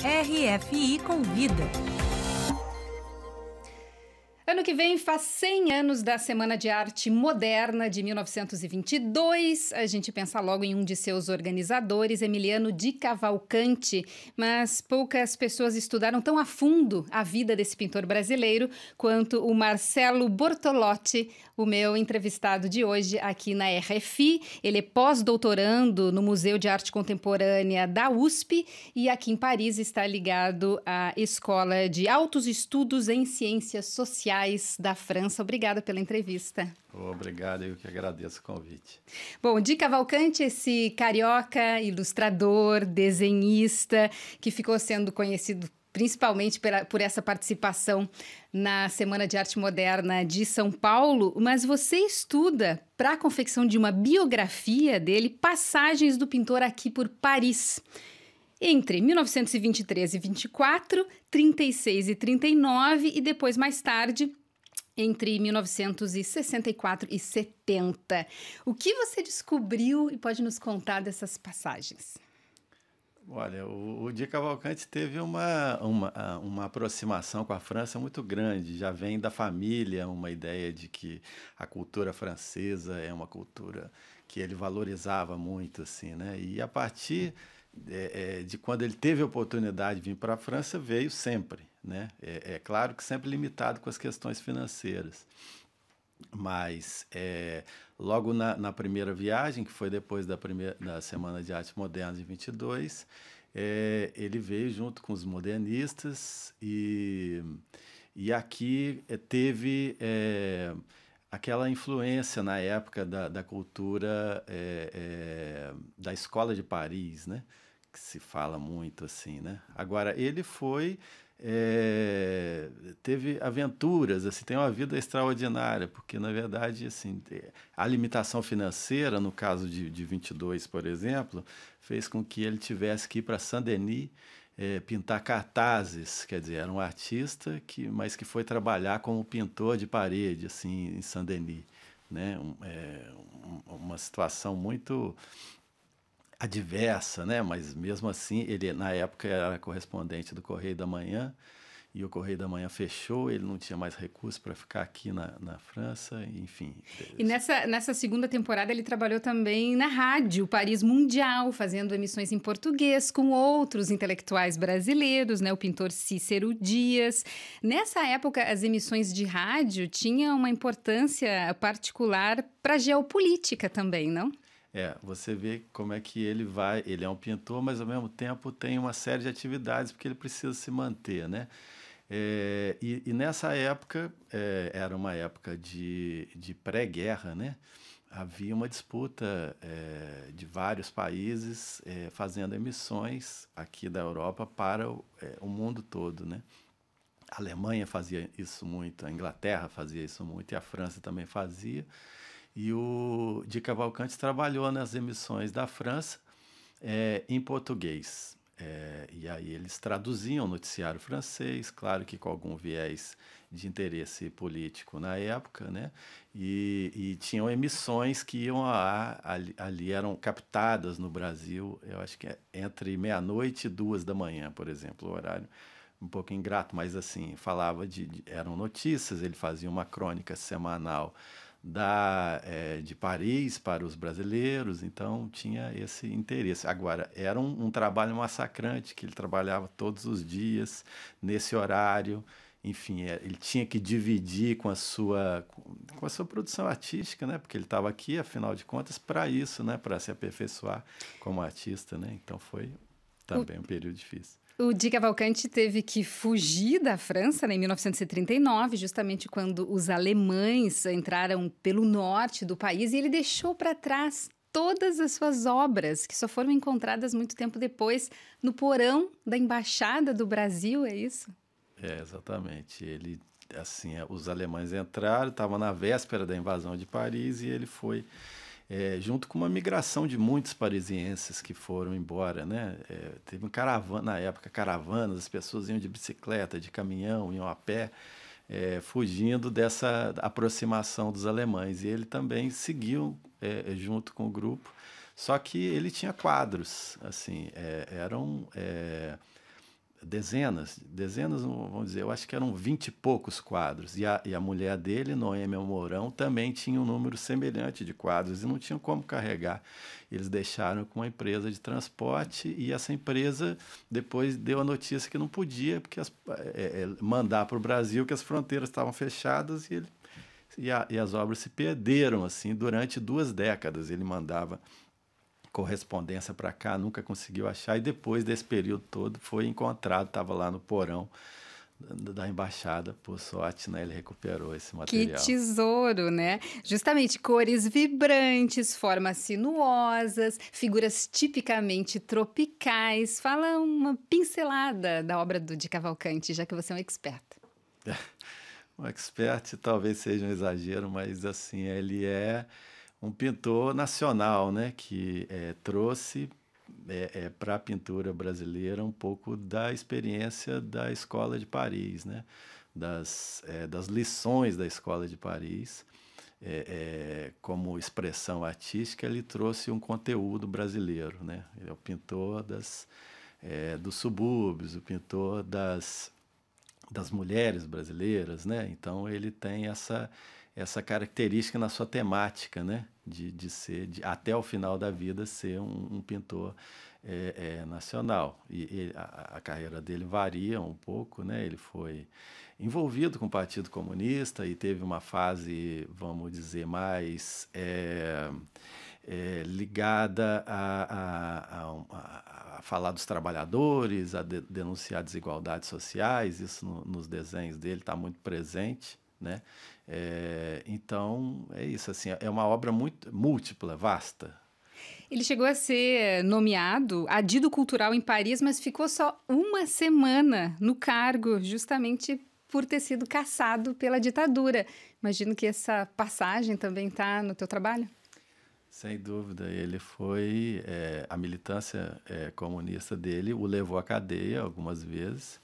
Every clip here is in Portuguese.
RFI Convida. Ano que vem faz 100 anos da Semana de Arte Moderna de 1922. A gente pensa logo em um de seus organizadores, Emiliano de Cavalcanti, mas poucas pessoas estudaram tão a fundo a vida desse pintor brasileiro quanto o Marcelo Bortolotti, o meu entrevistado de hoje aqui na RFI. Ele é pós-doutorando no Museu de Arte Contemporânea da USP e aqui em Paris está ligado à Escola de Altos Estudos em Ciências Sociais da França. Obrigada pela entrevista. Obrigado, eu que agradeço o convite. Bom, de Cavalcanti, esse carioca, ilustrador, desenhista, que ficou sendo conhecido principalmente por essa participação na Semana de Arte Moderna de São Paulo, mas você estuda, para a confecção de uma biografia dele, passagens do pintor aqui por Paris. Entre 1923 e 24, 36 e 39 e depois, mais tarde, entre 1964 e 70. O que você descobriu e pode nos contar dessas passagens? Olha, o de Cavalcanti teve uma aproximação com a França muito grande. Já vem da família uma ideia de que a cultura francesa é uma cultura que ele valorizava muito, assim, né? E a partir de quando ele teve a oportunidade de vir para a França, veio sempre, né? É claro que sempre limitado com as questões financeiras. Mas logo na primeira viagem, que foi depois da Semana de Arte Moderna de 22, ele veio junto com os modernistas e aqui teve aquela influência na época da cultura da Escola de Paris, né? Que se fala muito assim, né? Agora, ele teve aventuras, assim, tem uma vida extraordinária, porque, na verdade, assim, a limitação financeira, no caso de 22, por exemplo, fez com que ele tivesse que ir para Saint-Denis pintar cartazes, quer dizer, era um artista, mas que foi trabalhar como pintor de parede, assim, em Saint-Denis, né? Uma situação muito adversa, né? Mas mesmo assim, ele na época era correspondente do Correio da Manhã, e o Correio da Manhã fechou, ele não tinha mais recursos para ficar aqui na França, enfim. E nessa segunda temporada ele trabalhou também na rádio Paris Mundial, fazendo emissões em português com outros intelectuais brasileiros, né? O pintor Cícero Dias. Nessa época, as emissões de rádio tinham uma importância particular para a geopolítica também, não? Você vê como é que ele é um pintor, mas ao mesmo tempo tem uma série de atividades, porque ele precisa se manter, né? E nessa época, era uma época de pré-guerra, né? Havia uma disputa de vários países fazendo emissões aqui da Europa para o mundo todo, né? A Alemanha fazia isso muito, a Inglaterra fazia isso muito e a França também fazia. E o de Cavalcanti trabalhou nas emissões da França em português. E aí eles traduziam o noticiário francês, claro que com algum viés de interesse político na época, né? E tinham emissões que iam ali eram captadas no Brasil, eu acho que entre meia-noite e 2 da manhã, por exemplo, o horário um pouco ingrato, mas assim, eram notícias, ele fazia uma crônica semanal de Paris para os brasileiros, então tinha esse interesse. Agora, era um trabalho massacrante, que ele trabalhava todos os dias, nesse horário, enfim, ele tinha que dividir com a sua produção artística, né? Porque ele estava aqui, afinal de contas, para isso, né? Para se aperfeiçoar como artista, né? Então foi também um período difícil. O de Cavalcanti teve que fugir da França, né, em 1939, justamente quando os alemães entraram pelo norte do país, e ele deixou para trás todas as suas obras, que só foram encontradas muito tempo depois no porão da Embaixada do Brasil, é isso? Exatamente. Ele, assim, os alemães entraram, estavam na véspera da invasão de Paris e ele foi junto com uma migração de muitos parisienses que foram embora, né? Teve na época caravanas, as pessoas iam de bicicleta, de caminhão, iam a pé, fugindo dessa aproximação dos alemães. E ele também seguiu junto com o grupo, só que ele tinha quadros, assim, eram dezenas, vamos dizer, eu acho que eram 20 e poucos quadros. E a mulher dele, Noêmia Mourão, também tinha um número semelhante de quadros e não tinham como carregar. Eles deixaram com uma empresa de transporte e essa empresa depois deu a notícia que não podia porque mandar para o Brasil, que as fronteiras estavam fechadas e as obras se perderam assim durante 2 décadas. Ele mandava correspondência para cá, nunca conseguiu achar, e depois desse período todo foi encontrado, estava lá no porão da embaixada, por sorte, né, ele recuperou esse material. Que tesouro, né? Justamente cores vibrantes, formas sinuosas, figuras tipicamente tropicais. Fala uma pincelada da obra de Cavalcanti, já que você é um expert. Um expert talvez seja um exagero, mas assim, ele é um pintor nacional, né, que trouxe para a pintura brasileira um pouco da experiência da Escola de Paris, né, das lições da Escola de Paris. Como expressão artística, ele trouxe um conteúdo brasileiro, né? Ele é o pintor dos subúrbios, o pintor das mulheres brasileiras, né? Então ele tem essa característica na sua temática, né? De ser, até o final da vida, ser um pintor nacional. E a carreira dele varia um pouco, né? Ele foi envolvido com o Partido Comunista e teve uma fase, vamos dizer, mais ligada a falar dos trabalhadores, a denunciar desigualdades sociais. Isso nos desenhos dele está muito presente, né? Então, é isso, assim, é uma obra muito múltipla, vasta. Ele chegou a ser nomeado adido cultural em Paris, mas ficou só 1 semana no cargo, justamente por ter sido cassado pela ditadura. Imagino que essa passagem também está no teu trabalho? Sem dúvida, ele foi... a militância comunista dele o levou à cadeia algumas vezes.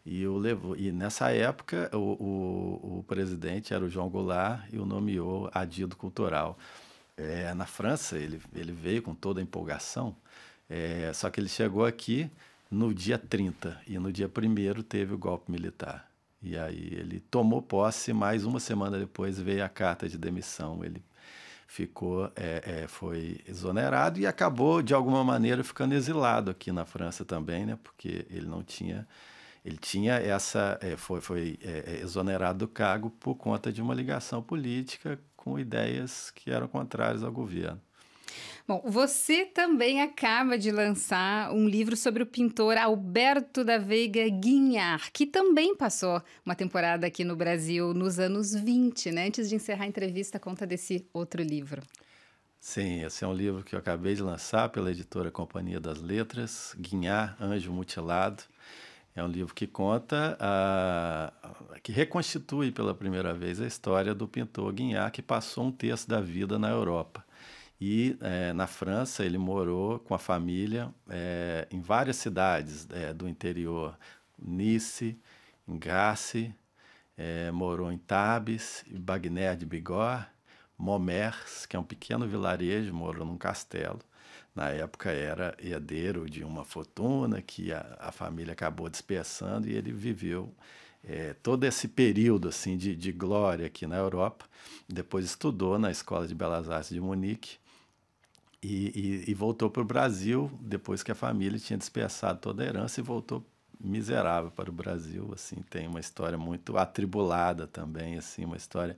E nessa época, o presidente era o João Goulart e o nomeou adido cultural. Na França, ele veio com toda a empolgação, só que ele chegou aqui no dia 30 e no dia 1º teve o golpe militar. E aí ele tomou posse, mais 1 semana depois veio a carta de demissão. Ele foi exonerado e acabou, de alguma maneira, ficando exilado aqui na França também, né? Porque ele não tinha... Ele tinha foi exonerado do cargo por conta de uma ligação política com ideias que eram contrárias ao governo. Bom, você também acaba de lançar um livro sobre o pintor Alberto da Veiga Guignard, que também passou uma temporada aqui no Brasil nos anos 20, né? Antes de encerrar a entrevista, conta desse outro livro. Sim, esse é um livro que eu acabei de lançar pela editora Companhia das Letras, Guignard, Anjo Mutilado. É um livro que conta, que reconstitui pela primeira vez a história do pintor Guignard, que passou 1/3 da vida na Europa. E na França ele morou com a família em várias cidades do interior, Nice, em Grasse, morou em Tarbes, Bagnères de Bigorre, Montmers, que é um pequeno vilarejo, morou num castelo. Na época era herdeiro de uma fortuna que a família acabou dispersando e ele viveu todo esse período assim, de glória aqui na Europa. Depois estudou na Escola de Belas Artes de Munique e voltou para o Brasil depois que a família tinha dispersado toda a herança e voltou miserável para o Brasil. Assim, tem uma história muito atribulada também, assim, uma história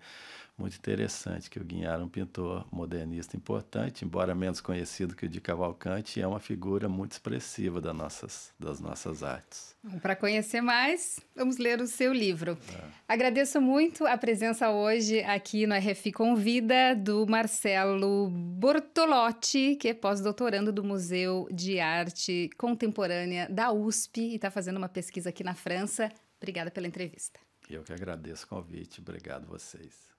muito interessante, que o Guignard é um pintor modernista importante, embora menos conhecido que o de Cavalcanti, é uma figura muito expressiva das nossas artes. Para conhecer mais, vamos ler o seu livro. Agradeço muito a presença hoje aqui no RFI Convida do Marcelo Bortolotti, que é pós-doutorando do Museu de Arte Contemporânea da USP e está fazendo uma pesquisa aqui na França. Obrigada pela entrevista. Eu que agradeço o convite. Obrigado a vocês.